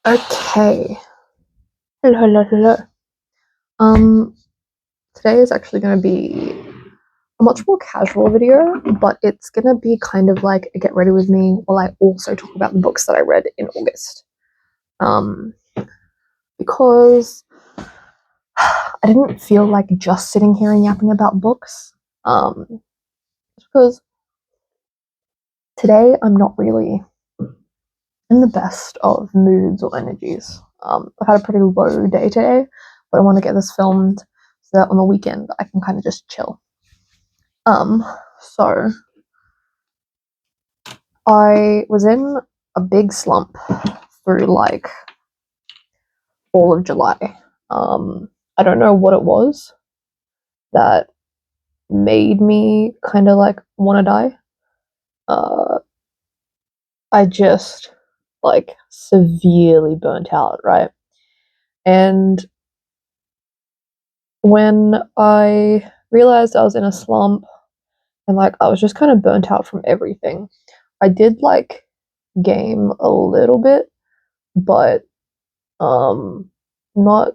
Okay. Hello. Today is actually going to be a much more casual video, but it's going to be kind of like a get ready with me while I also talk about the books that I read in August. Because I didn't feel like just sitting here and yapping about books. Because today I'm not really in the best of moods or energies. I've had a pretty low day today, but I want to get this filmed so that on the weekend I can kind of just chill. So I was in a big slump through like all of July. I don't know what it was that made me kind of like want to die. I just like severely burnt out, right? And when I realized I was in a slump and like I was just kind of burnt out from everything, I did like game a little bit, but not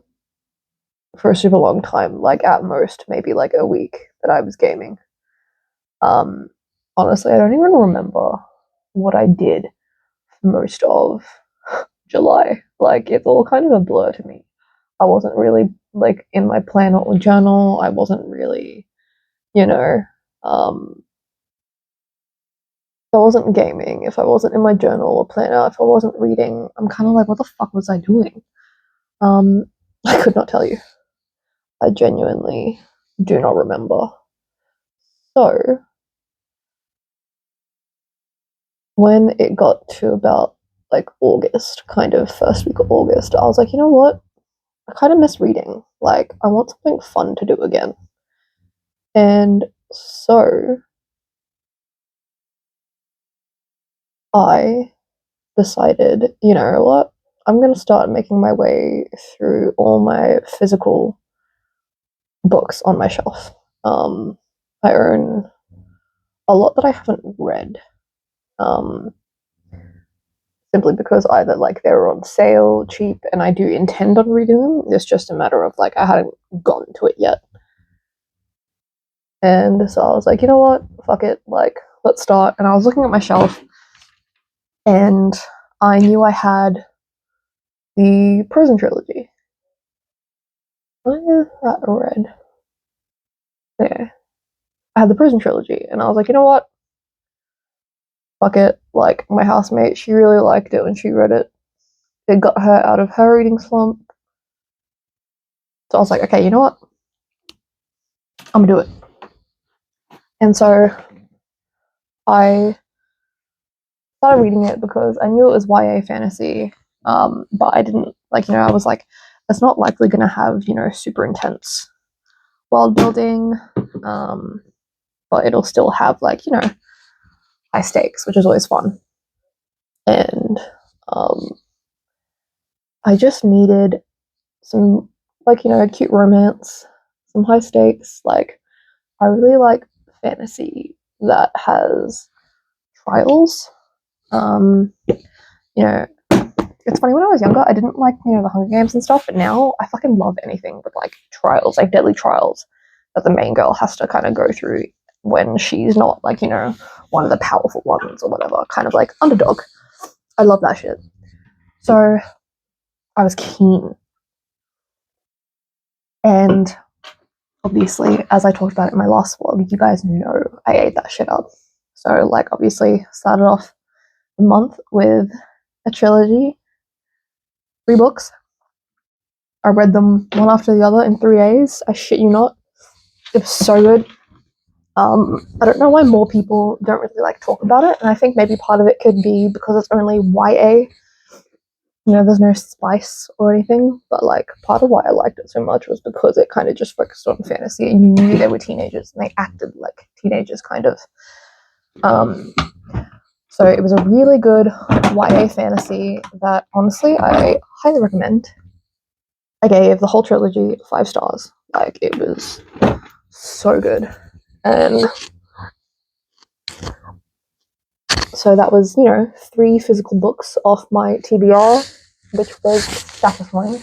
for a super long time, like at most maybe like a week that I was gaming. Um Honestly, I don't even remember what I did for most of July. Like it's all kind of a blur to me. I wasn't really like in my planner or journal. I wasn't really, you know, um if I wasn't gaming, if I wasn't in my journal or planner, if I wasn't reading, I'm kind of like, what the fuck was I doing? Um, I could not tell you. I genuinely do not remember. So, when it got to about like August, kind of first week of August, I was like, you know what? I kind of miss reading. Like, I want something fun to do again. And so, I decided, you know what? I'm going to start making my way through all my physical books on my shelf. I own a lot that I haven't read, um, simply because either like they were on sale, cheap, and I do intend on reading them. It's just a matter of like I hadn't gotten to it yet. And so I was like, you know what? Fuck it. Like, let's start. And I was looking at my shelf, and I knew I had the Prison trilogy. Why is that red? Yeah. I had the Prison trilogy, and I was like, you know what? Fuck it. Like, my housemate, she really liked it when she read it. It got her out of her reading slump. So I was like, okay, you know what? I'm gonna do it. And so I started reading it because I knew it was YA fantasy, but I didn't like, I was like, it's not likely gonna have, super intense world building, but it'll still have like, high stakes, which is always fun. And I just needed some like, cute romance, some high stakes. Like, I really like fantasy that has trials. You know, it's funny, when I was younger, I didn't like, the Hunger Games and stuff, but now I fucking love anything with like trials, like deadly trials that the main girl has to kind of go through when she's not like, one of the powerful ones or whatever, kind of like underdog. I love that shit. So I was keen. And obviously, as I talked about in my last vlog, you guys know I ate that shit up. So, like, obviously, started off the month with a trilogy, 3 books. I read them one after the other in 3 days. I shit you not. It was so good. I don't know why more people don't really like talk about it, and I think maybe part of it could be because it's only YA. There's no spice or anything, but like part of why I liked it so much was because it kind of just focused on fantasy, and you knew they were teenagers and they acted like teenagers, kind of. So it was a really good YA fantasy that honestly I highly recommend. I gave the whole trilogy 5 stars. Like, it was so good. And so that was, 3 physical books off my TBR. which was satisfying.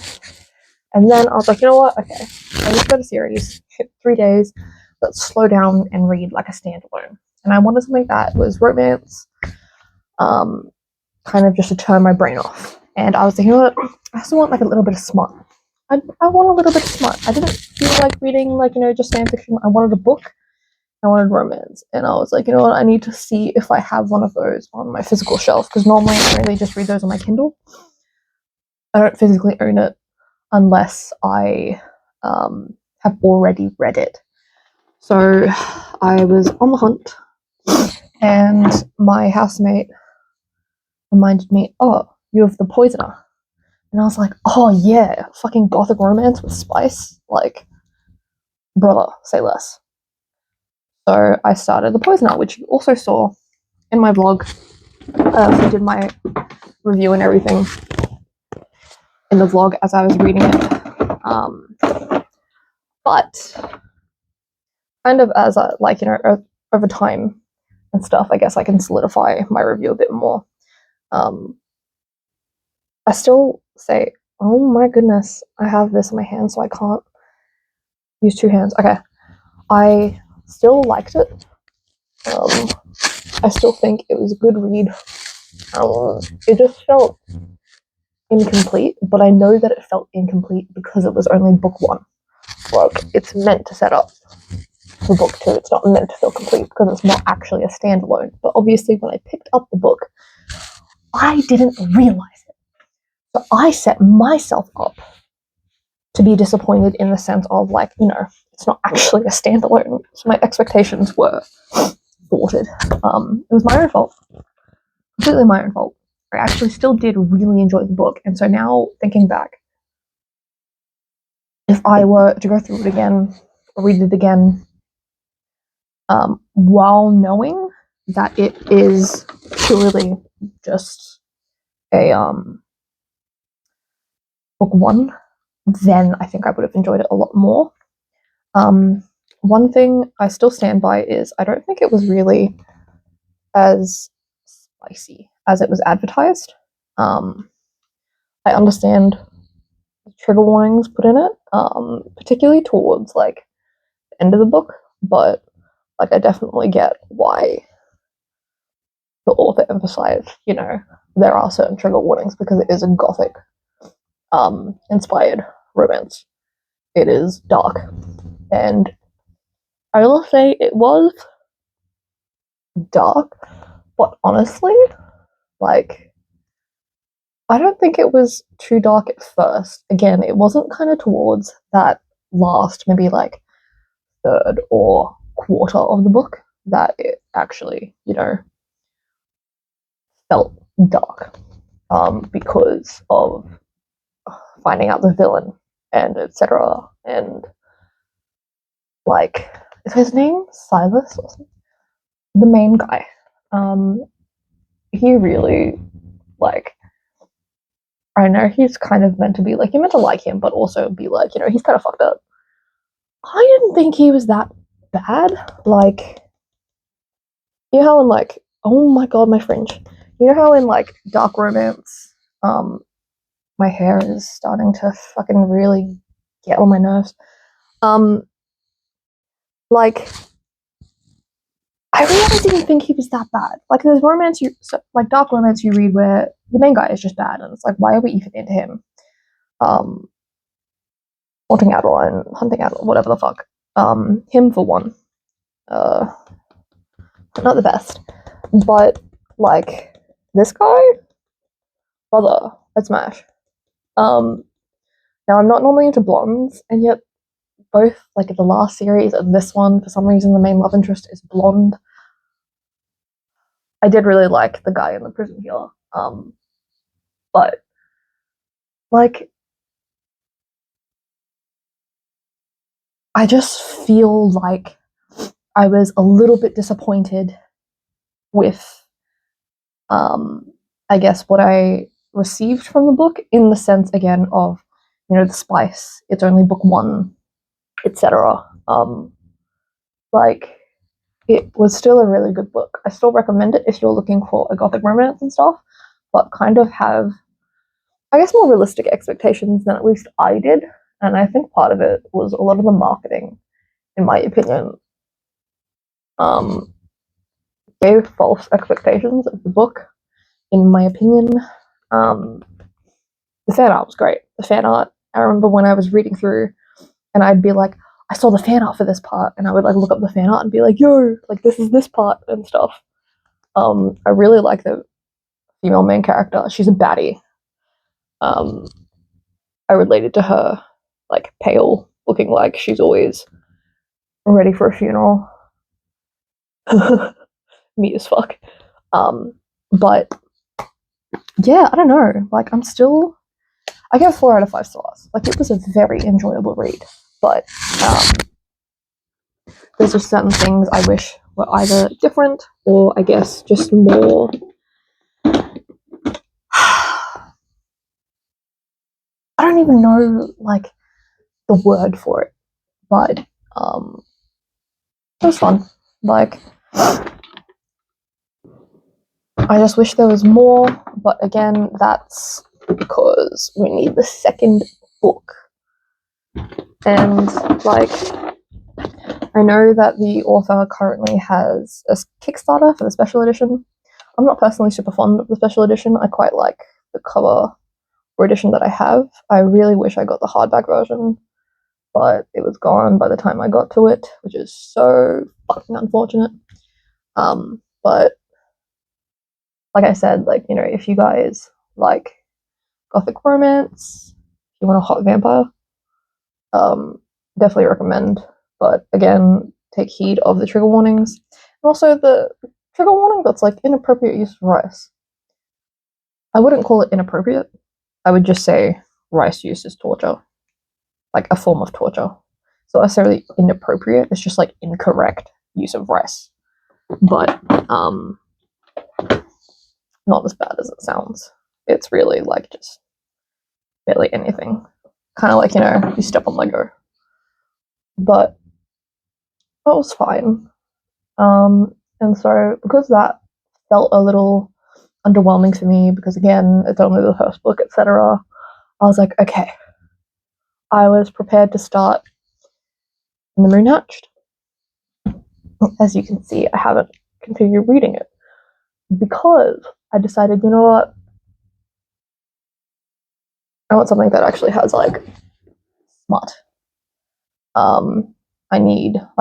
And then I was like, you know what? Okay, I just got a series, 3 days, let's slow down and read like a standalone. And I wanted something that was romance, kind of just to turn my brain off. And I was like, you know what? I also want like a little bit of smart. I want a little bit of smart. I didn't feel like reading like, just fan fiction. I wanted a book. I wanted romance. And I was like, you know what? I need to see if I have one of those on my physical shelf, because normally I really just read those on my Kindle. I don't physically own it unless I have already read it. So I was on the hunt, and my housemate reminded me, oh, you have The Poisoner. And I was like, oh yeah, fucking gothic romance with spice. Like, brother, say less. So I started The Poisoner, which you also saw in my vlog. I did my review and everything in the vlog as I was reading it. But kind of as over time and stuff, I guess I can solidify my review a bit more. I still say, oh my goodness, I have this in my hand, so I can't use 2 hands. Okay, I still liked it. I still think it was a good read. It just felt incomplete, but I know that it felt incomplete because it was only book 1. Like, it's meant to set up for book 2. It's not meant to feel complete because it's not actually a standalone. But obviously, when I picked up the book, I didn't realize it. So I set myself up to be disappointed in the sense of, like, it's not actually a standalone. So my expectations were thwarted. It was my own fault. Completely my own fault. I actually still did really enjoy the book. And so now, thinking back, if I were to go through it again, or read it again, while knowing that it is purely just a book 1, then I think I would have enjoyed it a lot more. One thing I still stand by is I don't think it was really as spicy as it was advertised. I understand the trigger warnings put in it, particularly towards like the end of the book, but like I definitely get why the author emphasized, there are certain trigger warnings because it is a gothic inspired romance. It is dark, and I will say it was dark, but honestly, like, I don't think it was too dark at first. Again, it wasn't kind of towards that last, maybe like third or quarter of the book that it actually, felt dark, because of finding out the villain and etc. And like, is his name Silas or something? The main guy. He really, like, I know he's kind of meant to be like, you're meant to like him, but also be like, he's kind of fucked up. I didn't think he was that bad. Like, you know how in like, oh my god, my French. You know how in like dark romance, my hair is starting to fucking really get on my nerves. Like, I really didn't think he was that bad. Like, there's romance like dark romance you read where the main guy is just bad, and it's like, why are we even into him? Haunting Adeline, Hunting Adeline, whatever the fuck. Him for one. Not the best. But, like, this guy? Brother, I'd smash. Now I'm not normally into blondes, and yet both, like, the last series and this one, for some reason the main love interest is blonde. I did really like the guy in the prison here. But, like, I just feel like I was a little bit disappointed with, I guess, what I received from the book, in the sense, again, of, the spice. It's only book 1, etc. Like, it was still a really good book. I still recommend it if you're looking for a gothic romance and stuff, but kind of have I guess, more realistic expectations than at least I did. And I think part of it was a lot of the marketing, in my opinion, gave false expectations of the book, in my opinion. The fan art was great. The fan art, I remember when I was reading through and I'd be like, I saw the fan art for this part, and I would like look up the fan art and be like, yo, like this is this part and stuff. I really like the female main character. She's a baddie. I related to her, like pale, looking like she's always ready for a funeral. Me as fuck. But yeah, I don't know. Like I give 4 out of 5 stars. Like it was a very enjoyable read, but there's just certain things I wish were either different or I guess just more. I don't even know like the word for it, but it was fun. Like I just wish there was more, but again, that's because we need the second book. And like I know that the author currently has a Kickstarter for the special edition. I'm not personally super fond of the special edition. I quite like the cover or edition that I have. I really wish I got the hardback version, but it was gone by the time I got to it, which is so fucking unfortunate. But like I said, like, you know, if you guys like gothic romance, if you want a hot vampire, definitely recommend. But again, take heed of the trigger warnings. And also the trigger warning that's like inappropriate use of rice. I wouldn't call it inappropriate. I would just say rice use is torture. Like a form of torture. So necessarily inappropriate, it's just like incorrect use of rice. But not as bad as it sounds. It's really like just barely anything. Kind of like, you know, you step on Lego. But that was fine. And so because that felt a little underwhelming for me, because again, it's only the first book, etc., I was like, okay. I was prepared to start And the Moon Hatched. As you can see, I haven't continued reading it because I decided, you know what? I want something that actually has like smut.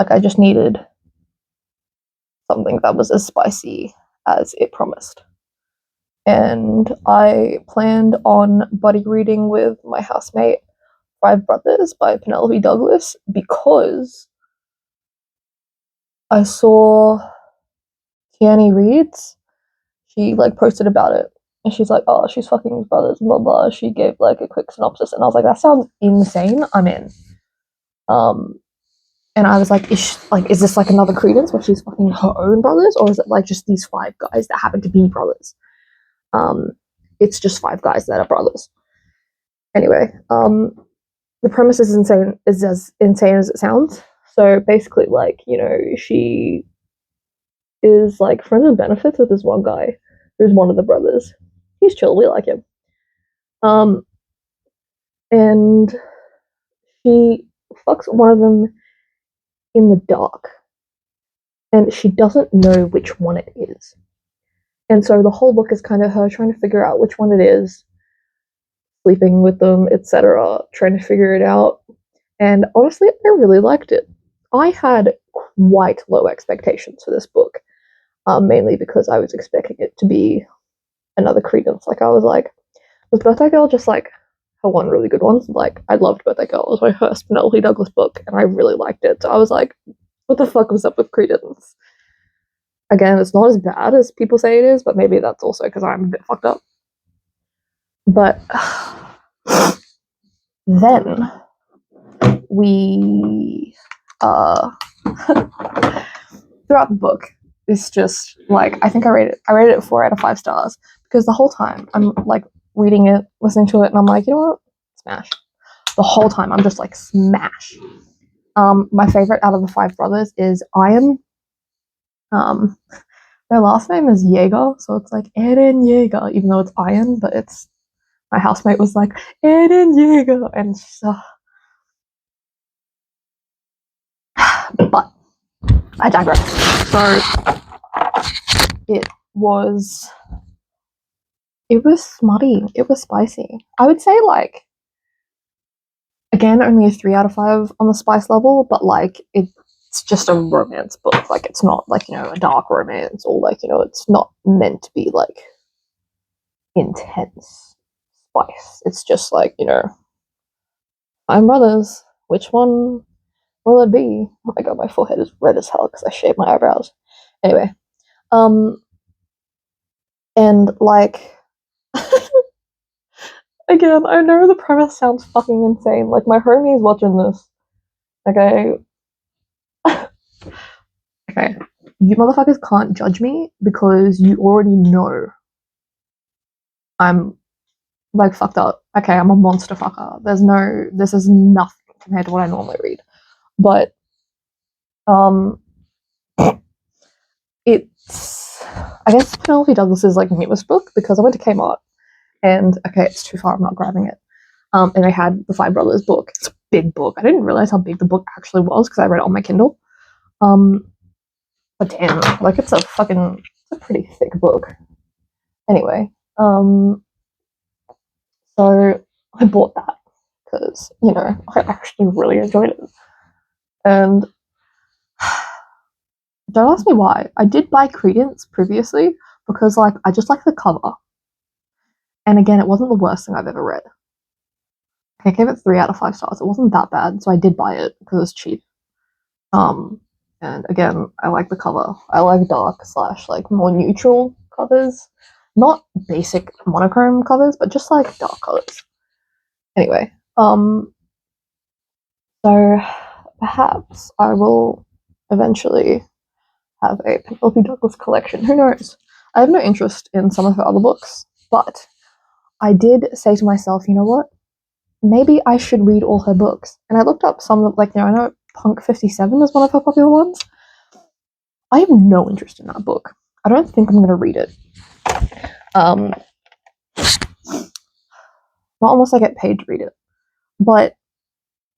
I just needed something that was as spicy as it promised. And I planned on buddy reading with my housemate Five Brothers by Penelope Douglas because I saw Tierney Reads. She like posted about it and she's like, oh, she's fucking his brothers, blah blah. She gave like a quick synopsis and I was like, that sounds insane. I'm in. And I was like, is this like another Credence where she's fucking her own brothers, or is it like just these 5 guys that happen to be brothers? It's just 5 guys that are brothers. Anyway, the premise is as insane as it sounds. So basically, like, you know, she is like friends with benefits with this one guy who's one of the brothers. He's chill, we like him. And she fucks one of them in the dark, and she doesn't know which one it is. And so the whole book is kind of her trying to figure out which one it is, sleeping with them, etc., trying to figure it out. And honestly, I really liked it. I had quite low expectations for this book, mainly because I was expecting it to be another Credence. Like, I was like, was Birthday Girl just like her one really good one? Like, I loved Birthday Girl. It was my first Penelope Douglas book, and I really liked it. So I was like, what the fuck was up with Credence? Again, it's not as bad as people say it is, but maybe that's also because I'm a bit fucked up. But then we throughout the book, it's just like, I think I rated it 4 out of 5 stars because the whole time I'm like reading it, listening to it, and I'm like, you know what, smash. The whole time I'm just like, smash. My favorite out of the 5 brothers is Iron. Their last name is Jaeger, so it's like Eren Jaeger, even though it's Iron, but it's my housemate was like, Eren Yeager, and but I digress. So it was smutty, it was spicy. I would say, like, again, only a 3 out of 5 on the spice level, but like it's just a romance book. Like, it's not like, you know, a dark romance, or like, you know, it's not meant to be like intense spice. It's just like, you know, I'm brothers. Which one will it be? Oh my god, my forehead is red as hell because I shaved my eyebrows. Anyway, and like, again, I know the premise sounds fucking insane. Like, my homie is watching this. Okay. Okay. You motherfuckers can't judge me because you already know I'm like fucked up. Okay, I'm a monster fucker. This is nothing compared to what I normally read. But it's, I guess, Penelope Douglas's like newest book, because I went to Kmart and, okay, it's too far, I'm not grabbing it. And I had the Five Brothers book. It's a big book. I didn't realize how big the book actually was because I read it on my Kindle. But damn, like, it's a pretty thick book. Anyway, so I bought that because, you know, I actually really enjoyed it. And don't ask me why. I did buy Credence previously because, like, I just like the cover. And again, it wasn't the worst thing I've ever read. I gave it 3 out of 5 stars. It wasn't that bad, so I did buy it because it's cheap. And again, I like the cover. I like dark / like more neutral covers, not basic monochrome covers, but just like dark colors. Anyway, so perhaps I will eventually have a Penelope Douglas collection. Who knows? I have no interest in some of her other books, but I did say to myself, you know what? Maybe I should read all her books. And I looked up some, like, you know, I know Punk 57 is one of her popular ones. I have no interest in that book. I don't think I'm going to read it. Not unless I get paid to read it. But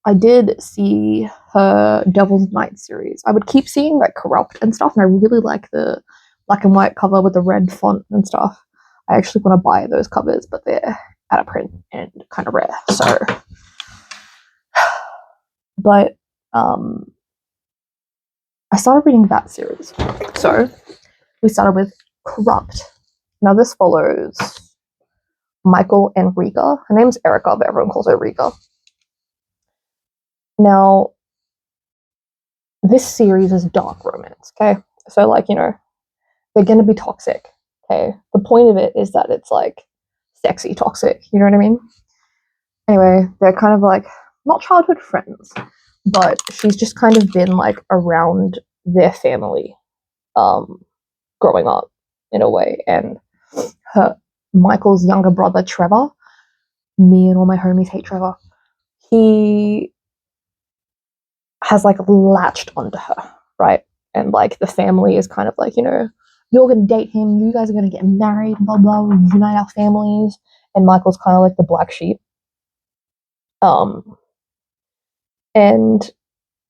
I did see her Devil's Night series. I would keep seeing like Corrupt and stuff, and I really like the black and white cover with the red font and stuff. I actually want to buy those covers, but they're out of print and kind of rare. So, but I started reading that series. So we started with Corrupt. Now this follows Michael and Rika. Her name's Erica, but everyone calls her Rika. Now, this series is dark romance, okay? So, like, you know, they're gonna be toxic, okay? The point of it is that it's, like, sexy toxic, you know what I mean? Anyway, they're kind of, like, not childhood friends, but she's just kind of been, like, around their family, growing up, in a way, and Michael's younger brother, Trevor, me and all my homies hate Trevor, he has like latched onto her, right? And like the family is kind of like, you know, you're gonna date him, you guys are gonna get married, blah blah, we unite our families. And Michael's kind of like the black sheep. And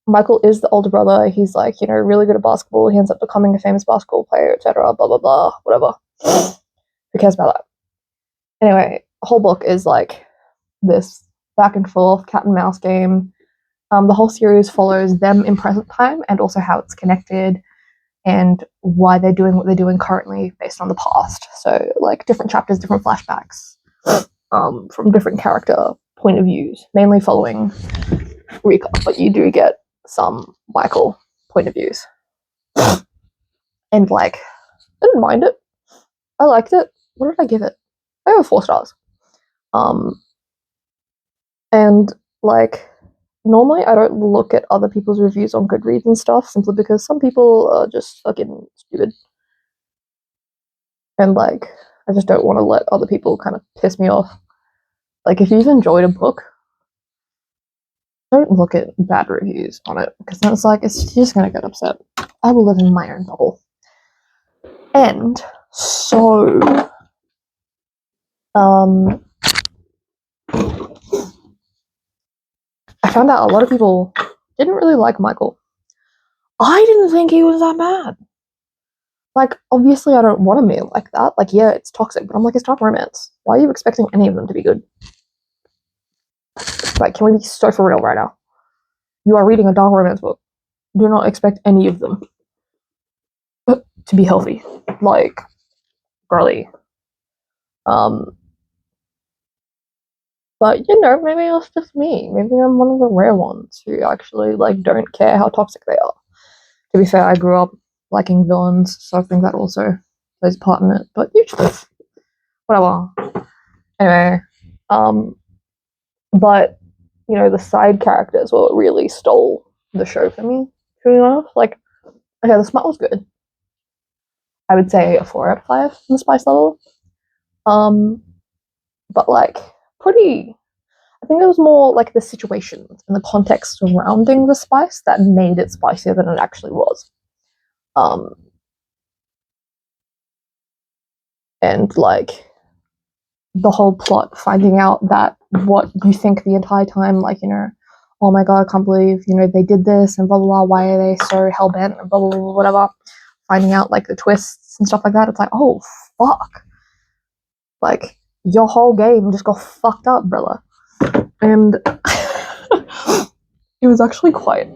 Michael is the older brother. He's like, you know, really good at basketball. He ends up becoming a famous basketball player, etc. Blah blah blah, whatever. Who cares about that? Anyway, the whole book is like this back and forth cat and mouse game. The whole series follows them in present time and also how it's connected and why they're doing what they're doing currently based on the past. So, like, different chapters, different flashbacks from different character point of views, mainly following Rika, but you do get some Michael point of views. And, like, I didn't mind it. I liked it. What did I give it? I gave it 4 stars. And, like, normally I don't look at other people's reviews on Goodreads and stuff, simply because some people are just fucking stupid. And, like, I just don't want to let other people kind of piss me off. Like, if you've enjoyed a book, don't look at bad reviews on it, because then it's like, it's just gonna get upset. I will live in my own bubble. And so, I found out a lot of people didn't really like Michael. I didn't think he was that bad. Like, obviously, I don't want a man like that. Like, yeah, it's toxic, but I'm like, it's not romance. Why are you expecting any of them to be good? Like, can we be so for real right now? You are reading a dark romance book. Do not expect any of them to be healthy. Like, girly. But you know, maybe it's just me. Maybe I'm one of the rare ones who actually like don't care how toxic they are. To be fair, I grew up liking villains, so I think that also plays a part in it. But usually, whatever. Anyway, but you know, the side characters were what really stole the show for me. To be honest, like, okay, the smut was good. I would say a 4 out of 5 in the spice level. But like, pretty. I think it was more like the situations and the context surrounding the spice that made it spicier than it actually was. And like the whole plot, finding out that what you think the entire time, like, you know, oh my god, I can't believe, you know, they did this and blah blah blah, why are they so hell bent and blah blah blah, whatever. Finding out like the twists and stuff like that, it's like, oh fuck. Like, your whole game just got fucked up, brother. And it was actually quite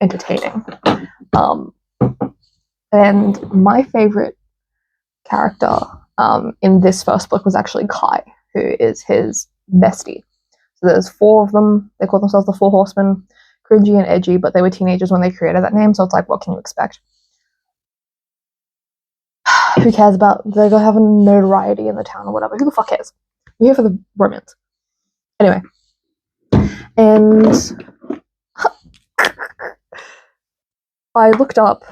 entertaining. And my favorite character in this first book was actually Kai, who is his bestie. So there's 4 of them. They call themselves the 4 Horsemen. Cringy and edgy, but they were teenagers when they created that name, so it's like, what can you expect? Who cares about they're gonna have a notoriety in the town or whatever? Who the fuck cares? We're here for the romance. Anyway. And I looked up,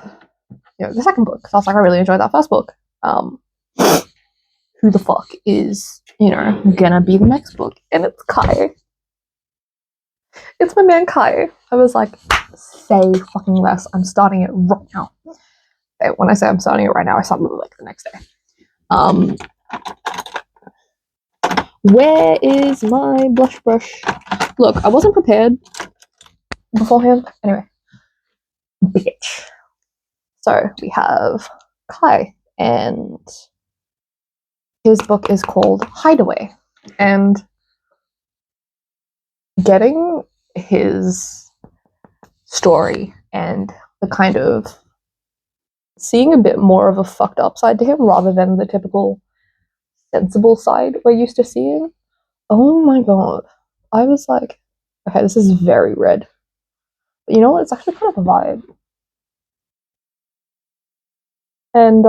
you know, the second book, because I was like, I really enjoyed that first book. Who the fuck is, you know, gonna be the next book? And it's Kai. It's my man Kai. I was like, say fucking less. I'm starting it right now. Okay, when I say I'm starting it right now, I start like the next day. Where is my blush brush? Look, I wasn't prepared beforehand. Anyway, bitch. So we have Kai, and his book is called Hideaway. And getting his story and the kind of seeing a bit more of a fucked up side to him rather than the typical sensible side we're used to seeing. Oh my god. I was like, okay, this is very red. But you know what? It's actually kind of a vibe. And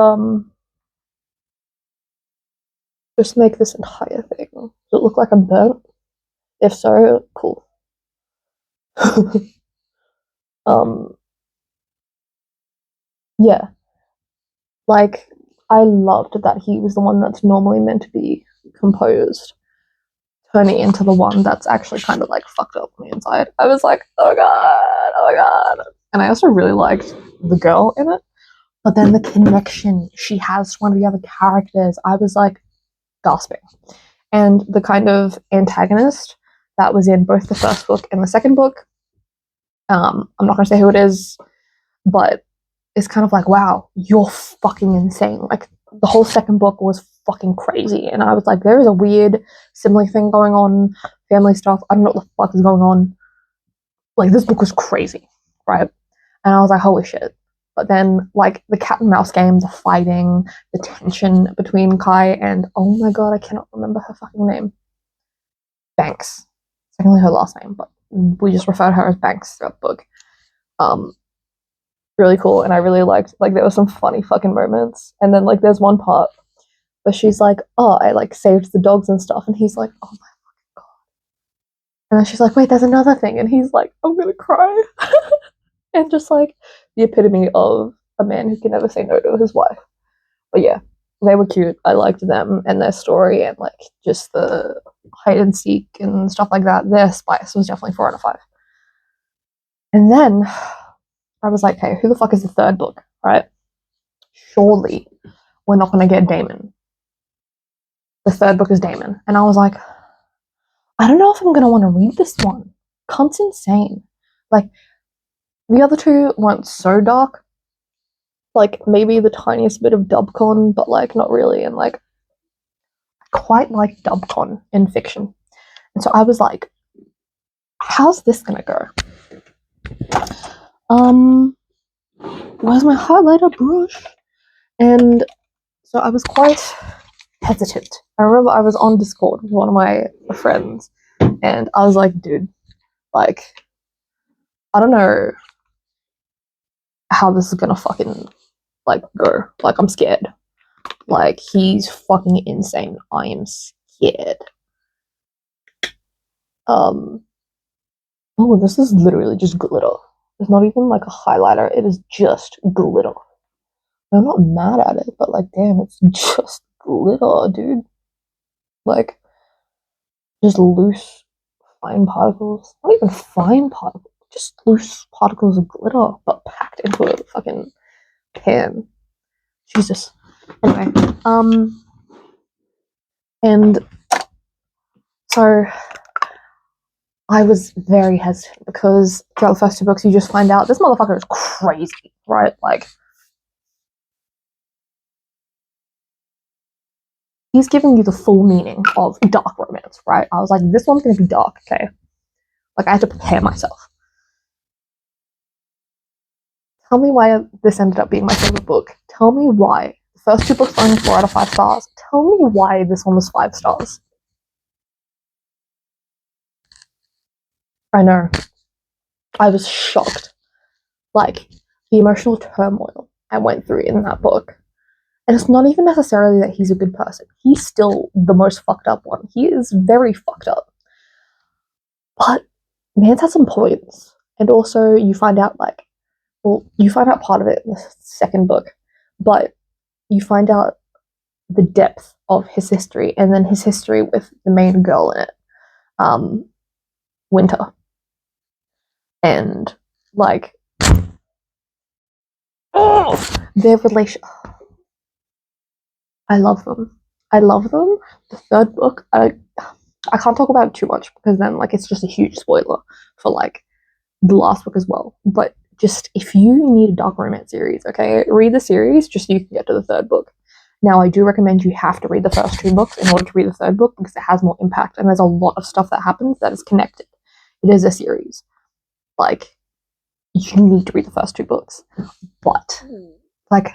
just make this entire thing. Does it look like I'm burnt? If so, cool. Yeah. Like, I loved that he was the one that's normally meant to be composed, turning into the one that's actually kind of like fucked up on the inside. I was like, oh god, oh my god. And I also really liked the girl in it. But then the connection she has to one of the other characters, I was like gasping. And the kind of antagonist that was in both the first book and the second book, I'm not going to say who it is, but it's kind of like, wow, you're fucking insane. Like, the whole second book was fucking crazy. And I was like, there is a weird sibling thing going on, family stuff. I don't know what the fuck is going on. Like, this book was crazy, right? And I was like, holy shit. But then, like, the cat and mouse game, the fighting, the tension between Kai and, oh my god, I cannot remember her fucking name. Banks. Secondly, her last name, but we just refer to her as Banks throughout the book. Really cool, and I really liked, like, there were some funny fucking moments. And then, like, there's one part where she's like, oh, I, like, saved the dogs and stuff, and he's like, oh my fucking god. And then she's like, wait, there's another thing, and he's like, I'm gonna cry. And just like the epitome of a man who can never say no to his wife. But yeah, they were cute. I liked them and their story, and like just the hide and seek and stuff like that. Their spice was definitely 4 out of 5. And then I was like, hey, who the fuck is the third book, right? Surely we're not going to get Damon. The third book is Damon. And I was like, I don't know if I'm going to want to read this one, cunt's insane. Like, the other two weren't so dark. Like, maybe the tiniest bit of dubcon, but like not really. And like, I quite like dubcon in fiction. And so I was like, how's this gonna go? Where's my highlighter brush? And so I was quite hesitant. I remember I was on Discord with one of my friends, and I was like, dude, like, I don't know how this is gonna fucking like go. Like, I'm scared. Like, he's fucking insane. I am scared. Oh, this is literally just glitter. It's not even like a highlighter. It is just glitter. I'm not mad at it, but like, damn, it's just glitter, dude. Like, just loose, fine particles. Not even fine particles. Just loose particles of glitter, but packed into a fucking pan. Jesus. Anyway, and so I was very hesitant because throughout the first two books, you just find out this motherfucker is crazy, right? Like, he's giving you the full meaning of dark romance, right? I was like, this one's gonna be dark, okay? Like, I had to prepare myself. Tell me why this ended up being my favorite book. Tell me why. The first two books are only 4 out of 5 stars. Tell me why this one was 5 stars. I know. I was shocked. Like, the emotional turmoil I went through in that book. And it's not even necessarily that he's a good person. He's still the most fucked up one. He is very fucked up. But man's had some points. And also, you find out, like, well, you find out part of it in the second book, but you find out the depth of his history, and then his history with the main girl in it, Winter. And, like, oh, their relation. I love them. I love them. The third book, I can't talk about it too much because then, like, it's just a huge spoiler for, like, the last book as well. But just, if you need a dark romance series, okay, read the series just so you can get to the third book. Now, I do recommend you have to read the first 2 books in order to read the third book because it has more impact and there's a lot of stuff that happens that is connected. It is a series. Like, you need to read the first 2 books. But, like,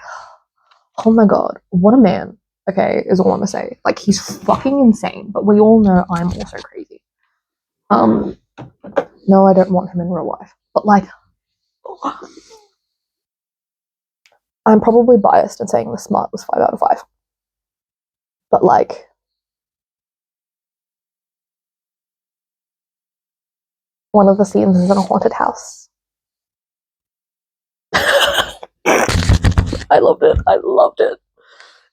oh my god, what a man, okay, is all I'm gonna say. Like, he's fucking insane, but we all know I'm also crazy. No, I don't want him in real life. But, like, I'm probably biased in saying The Smart was 5 out of 5. But, like, one of the scenes is in a haunted house. I loved it. I loved it.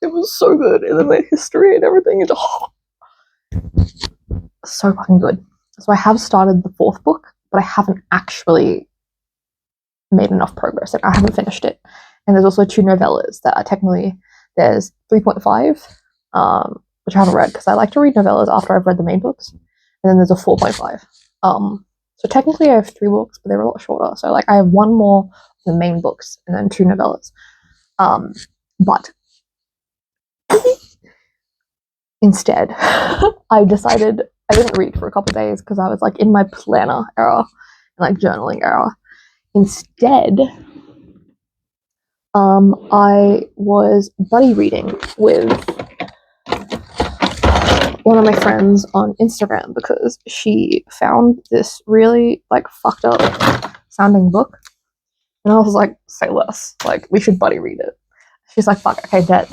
It was so good. And then the history and everything is so fucking good. So I have started the 4th book, but I haven't actually made enough progress and I haven't finished it. And there's also 2 novellas that are technically, there's 3.5, which I haven't read because I like to read novellas after I've read the main books. And then there's a 4.5. So technically I have 3 books, but they're a lot shorter. So, like, I have 1 more of the main books and then 2 novellas. But instead, I decided I didn't read for a couple of days because I was, like, in my planner era and, like, journaling era. Instead, I was buddy reading with one of my friends on Instagram because she found this really, like, fucked up sounding book. And I was like, say less. Like, we should buddy read it. She's like, fuck, okay, bet.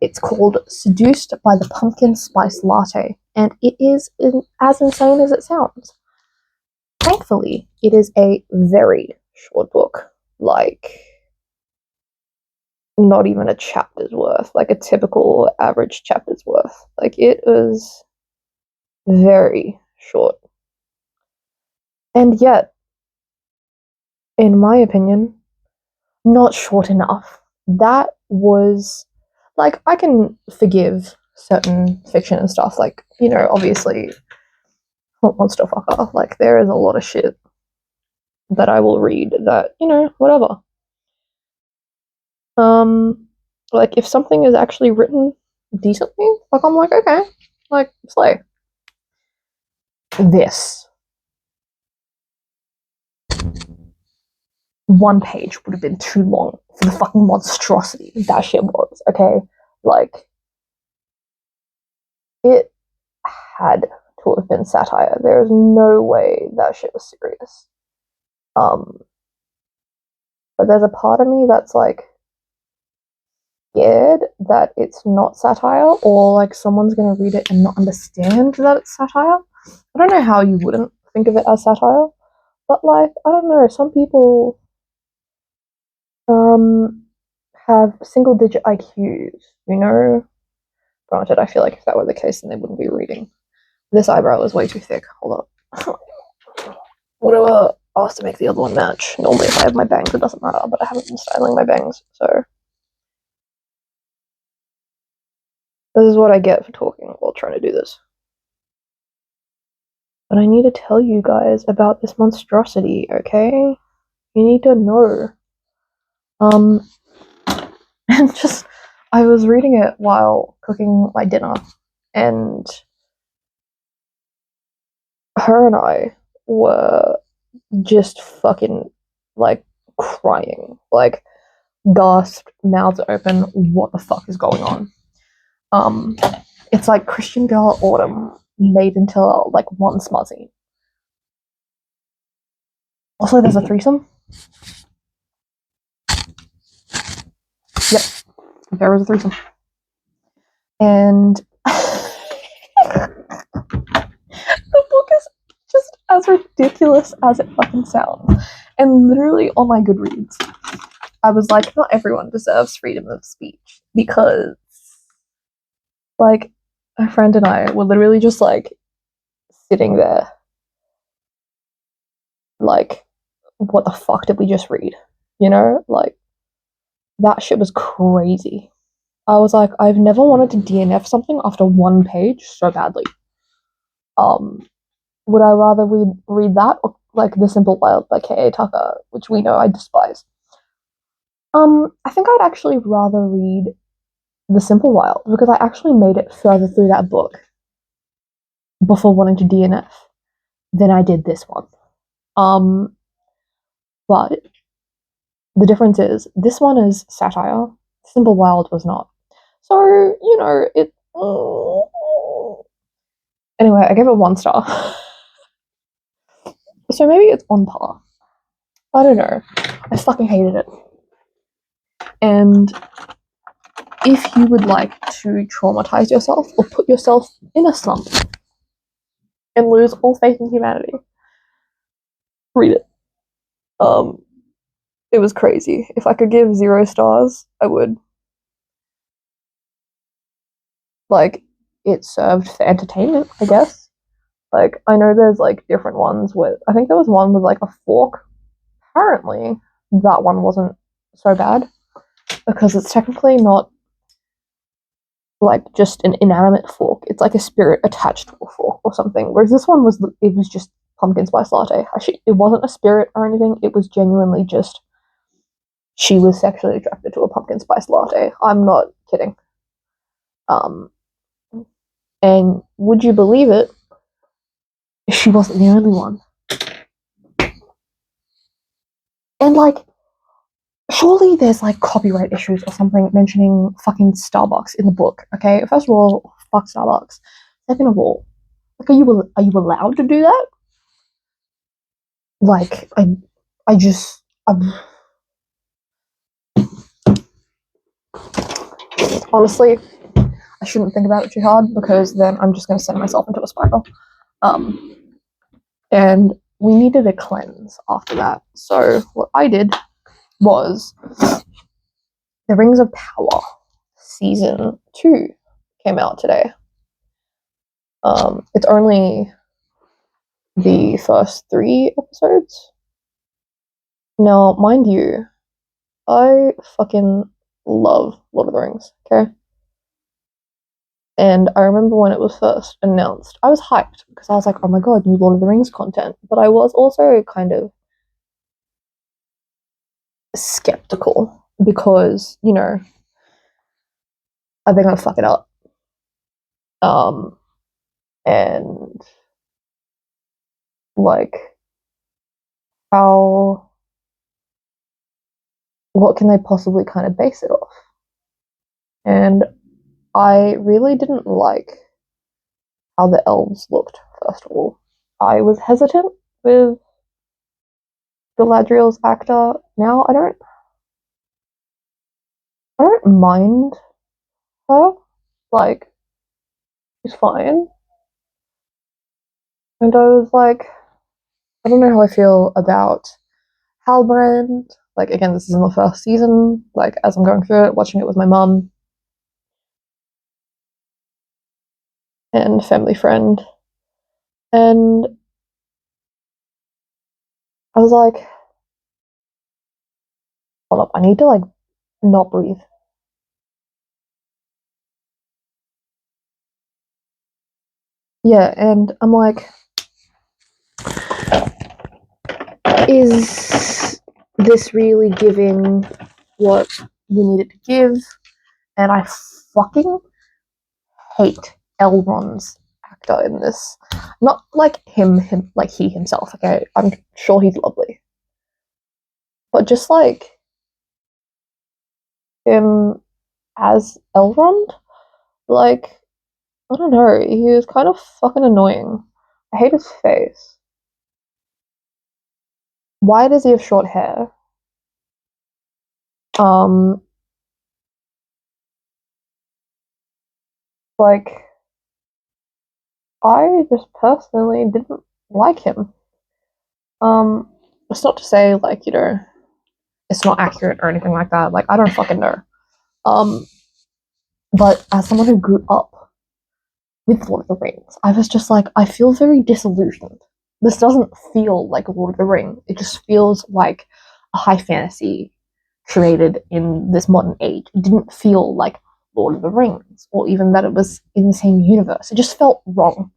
It's called Seduced by the Pumpkin Spice Latte. And it is as insane as it sounds. Thankfully, it is a very short book. Like, not even a chapter's worth. Like, a typical average chapter's worth. Like, it was very short. And yet, in my opinion, not short enough. That was, like, I can forgive certain fiction and stuff. Like, you know, obviously, monster fucker. Like, there is a lot of shit that I will read that, you know, whatever. Like, if something is actually written decently, like, I'm like, okay, like, slay. This. One page would have been too long for the fucking monstrosity that shit was, okay? Like, it had to have been satire. There is no way that shit was serious. But there's a part of me that's like scared that it's not satire, or like someone's gonna read it and not understand that it's satire. I don't know how you wouldn't think of it as satire, but like, I don't know, some people have single digit IQs, you know? Granted, I feel like if that were the case, then they wouldn't be reading. This eyebrow is way too thick. Hold up. Whatever asked to make the other one match. Normally, if I have my bangs, it doesn't matter, but I haven't been styling my bangs, so. This is what I get for talking while trying to do this. But I need to tell you guys about this monstrosity, okay? You need to know. And just, I was reading it while cooking my dinner, and her and I were just fucking, like, crying. Like, gasped, mouths open, what the fuck is going on? It's like Christian Girl Autumn made into, like, one smuzzy. Also, there's a threesome. Yep, there was a threesome. And the book is just as ridiculous as it fucking sounds. And literally on my Goodreads, I was like, not everyone deserves freedom of speech, because, like, my friend and I were literally just, like, sitting there, like, what the fuck did we just read? You know? Like, that shit was crazy. I was like, I've never wanted to DNF something after one page so badly. Would I rather read that, or like The Simple Wild by K.A. Tucker, which we know I despise? I think I'd actually rather read The Simple Wild, because I actually made it further through that book before wanting to DNF than I did this one. But the difference is, this one is satire. Simple Wild was not. So, you know, it. Anyway, I gave it 1 star. So maybe it's on par. I don't know. I fucking hated it. And if you would like to traumatize yourself or put yourself in a slump and lose all faith in humanity, read it. It was crazy. If I could give 0 stars, I would. Like, it served for entertainment, I guess. Like, I know there's like different ones with, I think there was one with like a fork. Apparently, that one wasn't so bad, because it's technically not like just an inanimate fork. It's like a spirit attached to a fork or something. Whereas this one was, it was just pumpkin spice latte. Actually, it wasn't a spirit or anything. It was genuinely just, she was sexually attracted to a pumpkin spice latte. I'm not kidding. And would you believe it? She wasn't the only one. And like, surely there's like copyright issues or something mentioning fucking Starbucks in the book. Okay, first of all, fuck Starbucks. Second of all, like, are you allowed to do that? Like, I just, honestly, I shouldn't think about it too hard, because then I'm just going to send myself into a spiral. And we needed a cleanse after that. So what I did was, The Rings of Power season 2 came out today. It's only the first 3 episodes. Now, mind you, I fucking love Lord of the Rings, okay? And I remember when it was first announced, I was hyped because I was like, oh my god, new Lord of the Rings content. But I was also kind of skeptical because, are they gonna fuck it up? Um, and like, how, what can they possibly kind of base it off? And I really didn't like how the elves looked, first of all. I was hesitant with Galadriel's actor. Now I don't mind her. Like, she's fine. And I was like, I don't know how I feel about Halbrand. Like, again, this is in the first season. Like, as I'm going through it, watching it with my mum and family friend. And I was like, hold up, I need to, like, not breathe. Yeah, and I'm like, is this really giving what we needed to give? And I fucking hate Elrond's actor in this. Not like him, like he himself. Okay, I'm sure he's lovely, but just like him as Elrond, like I don't know, he was kind of fucking annoying. I hate his face. Why does he have short hair? Um, like I just personally didn't like him. It's not to say like it's not accurate or anything like that. Like I don't fucking know. Um, but as someone who grew up with Lord of the Rings, I was just like, I feel very disillusioned. This doesn't feel like Lord of the Rings. It just feels like a high fantasy created in this modern age. It didn't feel like Lord of the Rings, or even that it was in the same universe. It just felt wrong.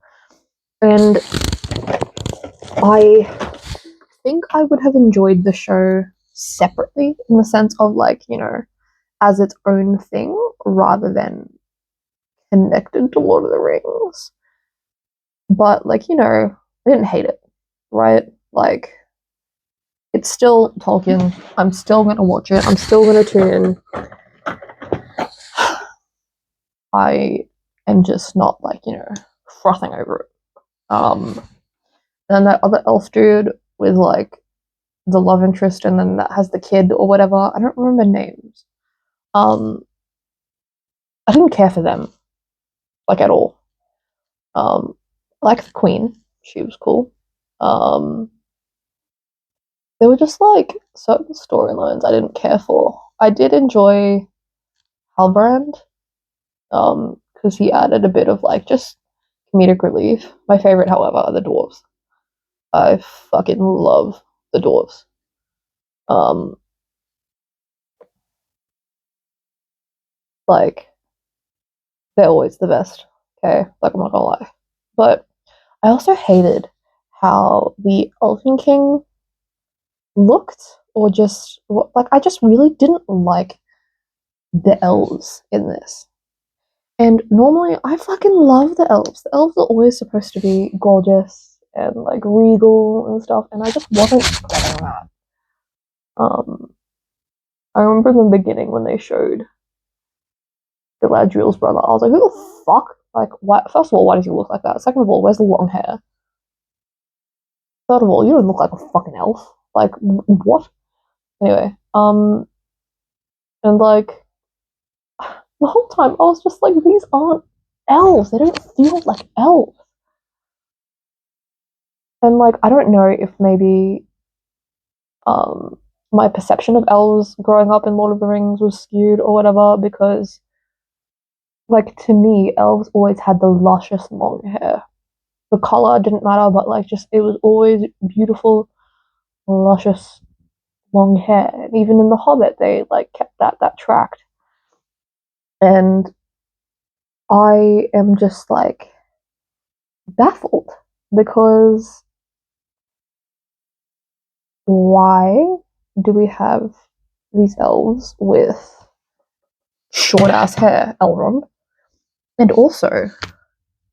And I think I would have enjoyed the show separately in the sense of like, as its own thing rather than connected to Lord of the Rings. But like, I didn't hate it, right? Like it's still Tolkien. I'm still gonna watch it. I'm still gonna tune in. I am just not like, frothing over it. And that other elf dude with like the love interest and then that has the kid or whatever. I don't remember names. Um, I didn't care for them like at all. I like the queen. She was cool. Um, there were just like certain storylines I didn't care for. I did enjoy Halbrand, because he added a bit of like just comedic relief. My favorite, however, are the dwarves. I fucking love the dwarves. Um, like they're always the best. Okay, like I'm not gonna lie, but I also hated how the Elfin King looked, or just like I just really didn't like the elves in this. And normally, I fucking love the elves. The elves are always supposed to be gorgeous and like regal and stuff, and I just wasn't getting that. Um, I remember in the beginning when they showed Galadriel's brother, I was like, who the fuck? Like, why? First of all, why does he look like that? Second of all, where's the long hair? Third of all, you don't look like a fucking elf. Like, what? Anyway, and like the whole time I was just like, these aren't elves. They don't feel like elves. And like, I don't know if maybe um my perception of elves growing up in Lord of the Rings was skewed or whatever, because like to me, elves always had the luscious long hair. The color didn't matter, but like just it was always beautiful, luscious long hair. And even in The Hobbit, they like kept that tracked. And I am just like baffled because why do we have these elves with short ass hair, Elrond, and also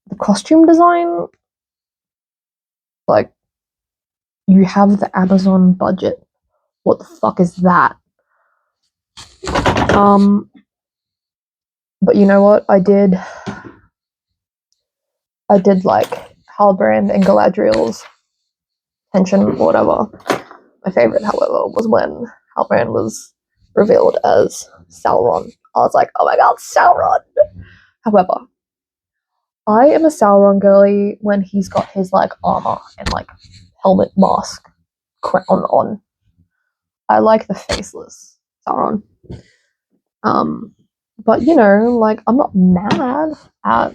the costume design? Like, you have the Amazon budget. What the fuck is that? But you know what? I did like Halbrand and Galadriel's tension or whatever. My favorite, however, was when Halbrand was revealed as Sauron. I was like, oh my god, Sauron! However, I am a Sauron girly when he's got his like armor and like helmet mask on. I like the faceless Sauron. But you know, like I'm not mad at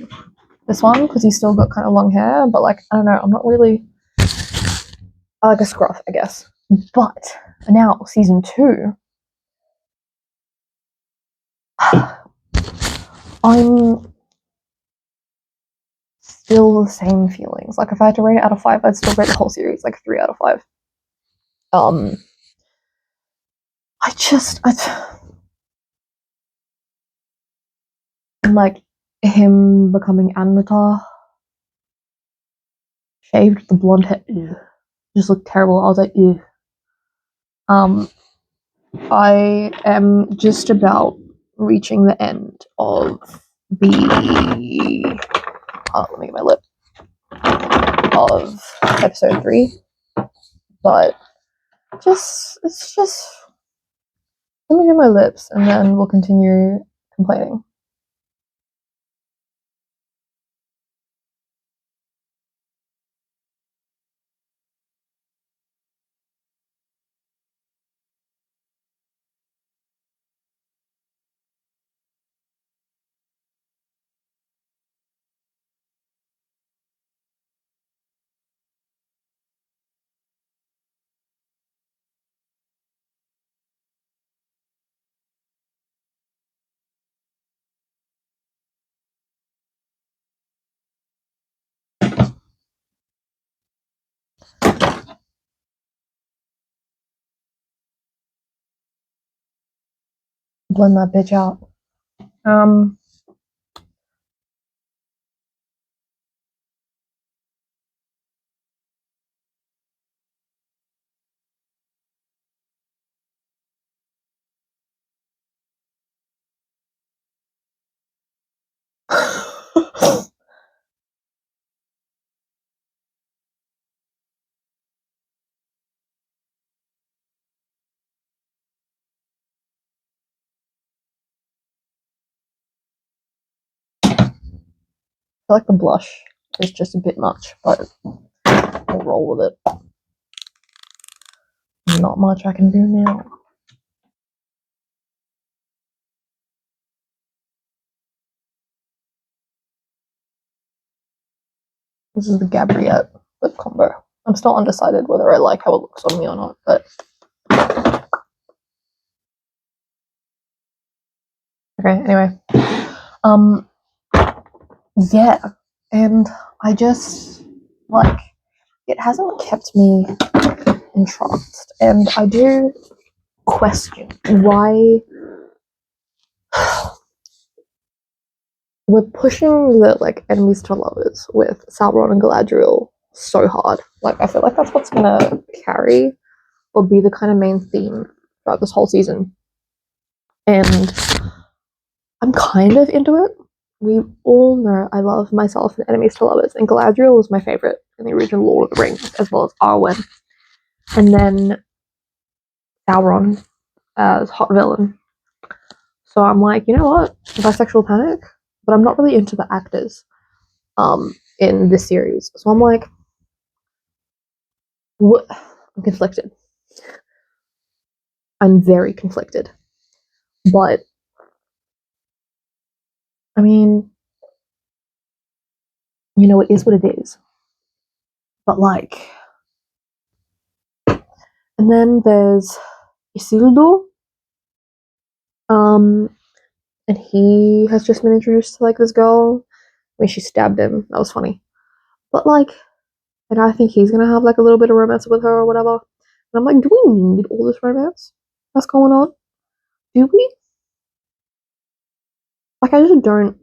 this one because he's still got kind of long hair, but like I don't know, I'm not really. I like a scruff, I guess. But now season 2, I'm still the same feelings. Like if I had to rate it out of 5, I'd still rate the whole series like 3 out of 5. And like him becoming Anatar, shaved the blonde hair, ew, just looked terrible. I was like, ew. I am just about reaching the end of the. Let me get my lip. Of episode 3, but it's just. Let me do my lips, and then we'll continue complaining. Blend that bitch out. I feel like the blush is just a bit much, but I'll roll with it. Not much I can do now. This is the Gabriette lip combo. I'm still undecided whether I like how it looks on me or not, but okay, anyway. Yeah, and I just like it hasn't kept me entranced, and I do question why we're pushing the like enemies to lovers with Sauron and Galadriel so hard. Like I feel like that's what's gonna carry or be the kind of main theme throughout this whole season. And I'm kind of into it. We all know I love myself and enemies to lovers, and Galadriel was my favorite in the original Lord of the Rings, as well as Arwen. And then Sauron as hot villain. So I'm like, you know what? Bisexual panic, but I'm not really into the actors in this series. So I'm like, what? I'm conflicted. I'm very conflicted. But I mean, you know, it is what it is. But like, and then there's Isildur, and and he has just been introduced to like this girl when she stabbed him. That was funny. But like, and I think he's gonna have like a little bit of romance with her or whatever. And I'm like, do we need all this romance that's going on? Do we? Like, I just don't.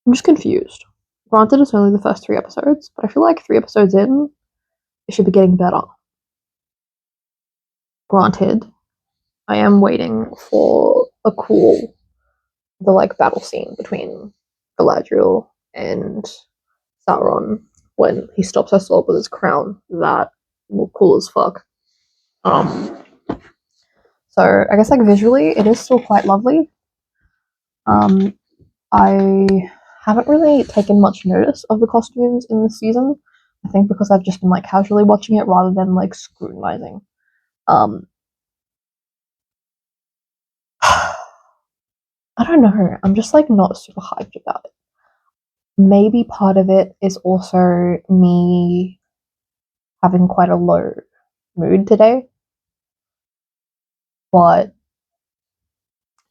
I'm just confused. Granted, it's only the first 3 episodes, but I feel like 3 episodes in, it should be getting better. Granted, I am waiting for the like battle scene between Galadriel and Sauron when he stops her sword with his crown. That will cool as fuck. Um, so I guess like visually, it is still quite lovely. I haven't really taken much notice of the costumes in this season. I think because I've just been like casually watching it rather than like scrutinizing. Um, I don't know. I'm just like not super hyped about it. Maybe part of it is also me having quite a low mood today. But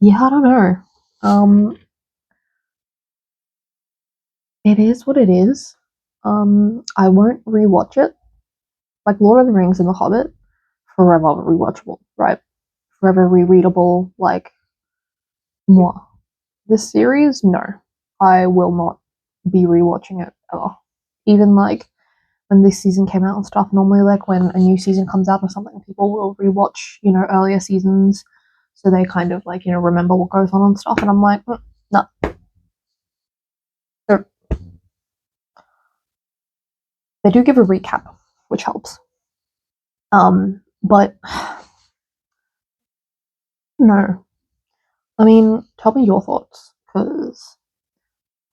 yeah, I don't know. Um, it is what it is. I won't rewatch it. Like Lord of the Rings and The Hobbit, forever rewatchable, right? Forever rereadable. Like more. This series, no, I will not be rewatching it ever. Even like when this season came out and stuff. Normally, like when a new season comes out or something, people will rewatch, earlier seasons, so they kind of like remember what goes on and stuff. And I'm like, no, they do give a recap, which helps. But no, I mean, tell me your thoughts because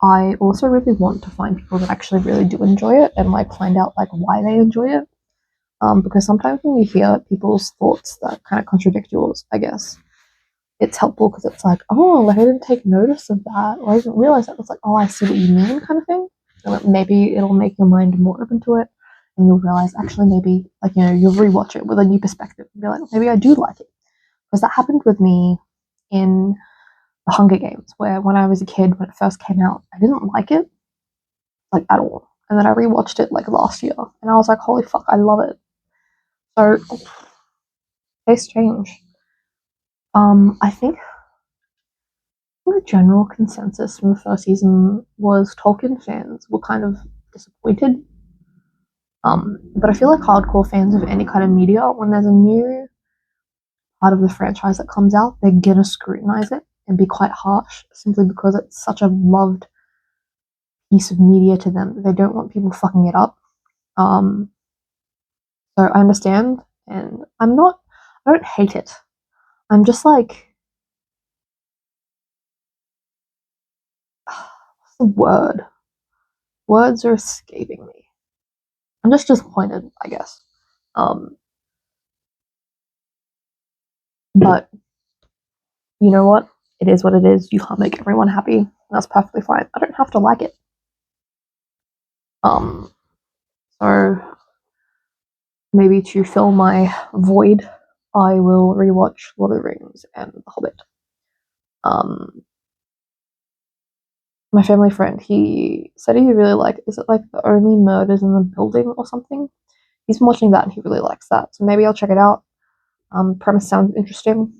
I also really want to find people that actually really do enjoy it and like find out like why they enjoy it. Because sometimes when you hear people's thoughts that kind of contradict yours, I guess it's helpful because it's like, oh, like I didn't take notice of that, or I didn't realize that. It's like, oh, I see what you mean, kind of thing. And maybe it'll make your mind more open to it, and you'll realize actually maybe like you'll rewatch it with a new perspective and be like, maybe I do like it because that happened with me in the Hunger Games, where when I was a kid when it first came out, I didn't like it like at all, and then I rewatched it like last year, and I was like, holy fuck, I love it. So tastes change. I think the general consensus from the first season was Tolkien fans were kind of disappointed. But I feel like hardcore fans of any kind of media, when there's a new part of the franchise that comes out, they're gonna scrutinize it and be quite harsh simply because it's such a loved piece of media to them. They don't want people fucking it up. Um, so I understand, and I don't hate it. I'm just like, what's the word? Words are escaping me. I'm just disappointed, I guess. Um, but you know what? It is what it is. You can't make everyone happy. That's perfectly fine. I don't have to like it. Um, so maybe to fill my void, I will rewatch Lord of the Rings and The Hobbit. Um, my family friend, he said he really liked. Is it like the only murders in the building or something? He's been watching that and he really likes that. So maybe I'll check it out. Premise sounds interesting.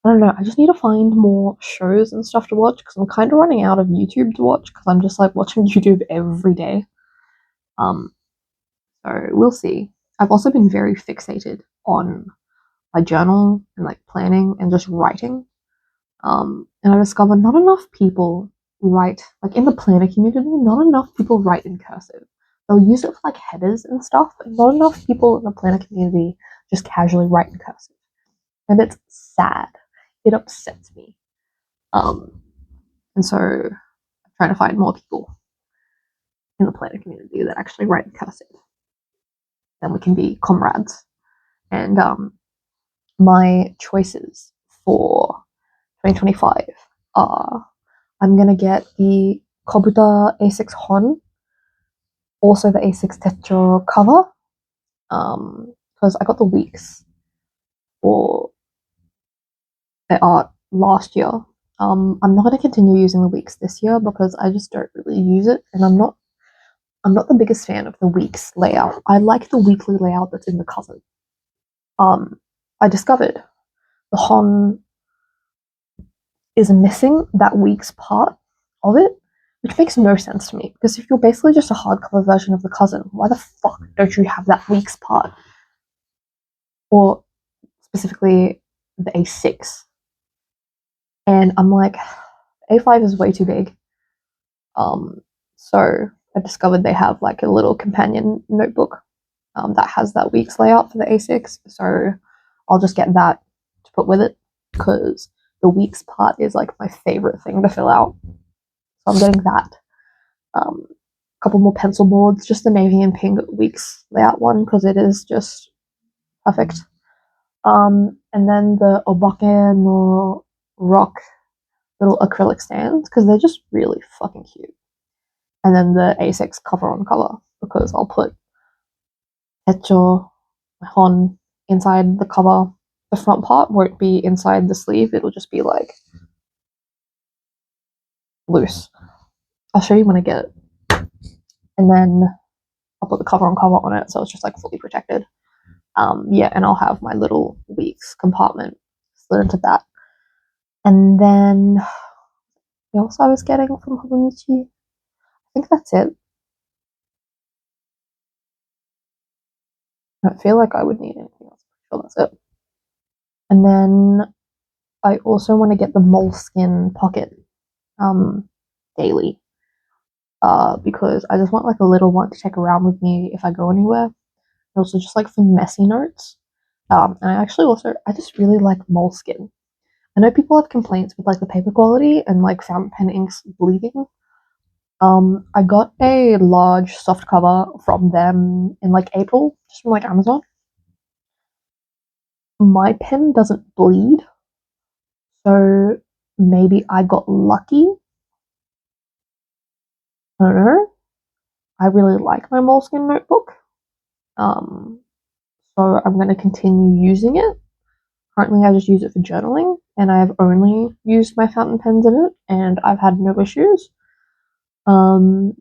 I don't know. I just need to find more shows and stuff to watch because I'm kind of running out of YouTube to watch because I'm just like watching YouTube every day. Um, so we'll see. I've also been very fixated on my journal and like planning and just writing. And I discovered not enough people write, like in the planner community, not enough people write in cursive. They'll use it for like headers and stuff, but not enough people in the planner community just casually write in cursive. And it's sad. It upsets me. Um, and so I'm trying to find more people in the planner community that actually write in cursive. Then we can be comrades. And my choices for 2025 are I'm gonna get the Kobuta A6 Hon, also the A6 Techo cover, because I got the weeks for the art last year, I'm not going to continue using the weeks this year because I just don't really use it, and I'm not the biggest fan of the weeks layout. I like the weekly layout that's in the cousin. I discovered the Hon is missing that week's part of it, which makes no sense to me because if you're basically just a hardcover version of the cousin, why the fuck don't you have that week's part? Or specifically the A6. And I'm like, A5 is way too big. So I discovered they have like a little companion notebook that has that week's layout for the A6. So I'll just get that to put with it because the weeks part is like my favorite thing to fill out. So I'm getting that. A couple more pencil boards, just the navy and pink weeks layout one because it is just perfect. And then the Obake no Rock little acrylic stands because they're just really fucking cute. And then the A6 cover on cover because I'll put Echo Hon inside the cover. The front part won't be inside the sleeve, it'll just be like loose. I'll show you when I get it. And then I'll put the cover on cover on it so it's just like fully protected. Yeah, and I'll have my little weeks compartment slid into that. And then what else I was getting from Hobonichi? I think that's it. I don't feel like I would need anything else. I'm sure that's it. And then I also want to get the moleskin pocket daily because I just want like a little one to take around with me if I go anywhere. And also just like for messy notes. And I just really like moleskin. I know people have complaints with like the paper quality and like fountain pen inks bleeding. I got a large soft cover from them in like April, just from like Amazon. My pen doesn't bleed, so maybe I got lucky. I don't know. I really like my moleskin notebook. Um, so I'm going to continue using it. Currently, I just use it for journaling, and I have only used my fountain pens in it, and I've had no issues. Um,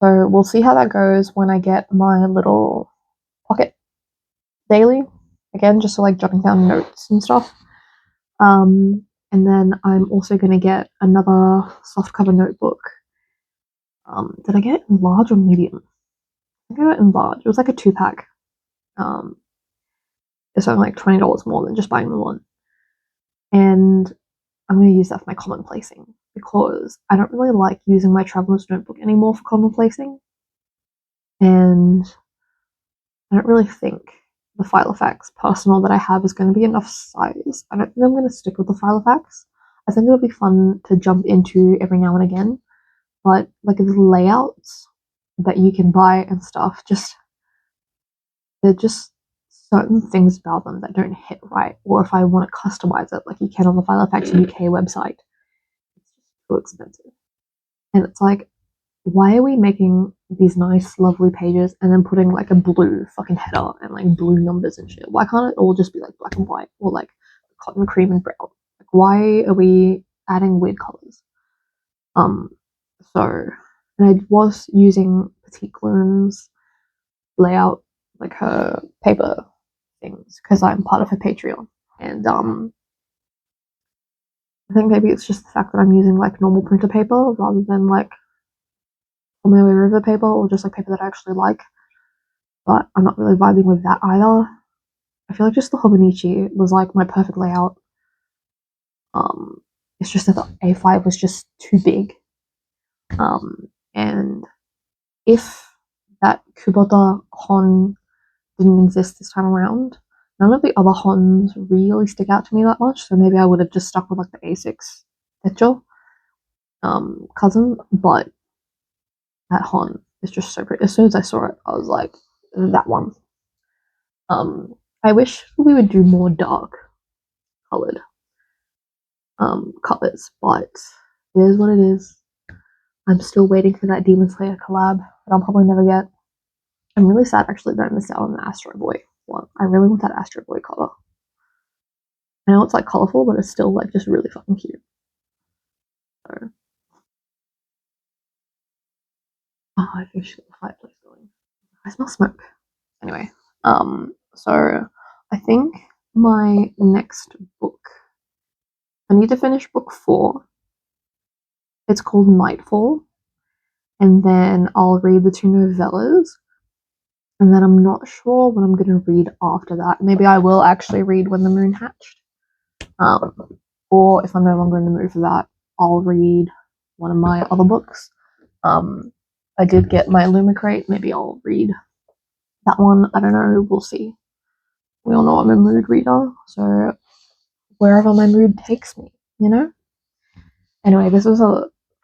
so we'll see how that goes when I get my little pocket daily. Again, just for like jotting down notes and stuff. And then I'm also going to get another softcover notebook. Did I get it in large or medium? I think I got it in large. It was like a 2-pack. It's only like $20 more than just buying the one. And I'm going to use that for my commonplacing because I don't really like using my traveler's notebook anymore for commonplacing. And I don't really think the Filofax personal that I have is going to be enough size. I don't think I'm going to stick with the Filofax. I think it'll be fun to jump into every now and again, but like the layouts that you can buy and stuff, they're just certain things about them that don't hit right. Or if I want to customize it, like you can on the Filofax UK website, it's just too expensive. And it's like, why are we making these nice, lovely pages and then putting like a blue fucking header and like blue numbers and shit? Why can't it all just be like black and white or like cotton cream and brown? Like, why are we adding weird colors? So, and I was using Petite Gloom's layout, like her paper things, because I'm part of her Patreon, and I think maybe it's just the fact that I'm using like normal printer paper rather than like Omeo River paper or just like paper that I actually like. But I'm not really vibing with that either. I feel like just the Hobonichi was like my perfect layout. It's just that the A5 was just too big. And if that Kubota Hon didn't exist this time around, none of the other Hons really stick out to me that much. So maybe I would have just stuck with like the A6 Techo cousin, but that Hon is just so pretty. As soon as I saw it, I was like, that one. I wish we would do more dark colored colors, but it is what it is. I'm still waiting for that Demon Slayer collab that I'll probably never get. I'm really sad actually that I missed out on the Astro Boy one. I really want that Astro Boy cover. I know it's like colourful, but it's still like just really fucking cute. So, oh, I can just get the fireplace going. I smell smoke. Anyway, so I think my next book, I need to finish book 4. It's called Nightfall, and then I'll read the 2 novellas, and then I'm not sure what I'm going to read after that. Maybe I will actually read When the Moon Hatched, or if I'm no longer in the mood for that, I'll read one of my other books. I did get my Lumicrate. Maybe I'll read that one. I don't know. We'll see. We all know I'm a mood reader, so wherever my mood takes me, you know? Anyway, this was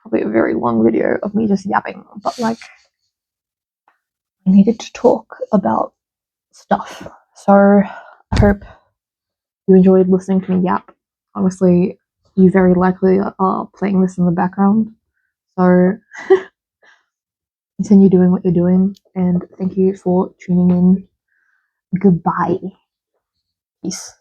probably a very long video of me just yapping, but like, I needed to talk about stuff. So I hope you enjoyed listening to me yap. Honestly, you very likely are playing this in the background. So continue doing what you're doing, and thank you for tuning in. Goodbye. Peace.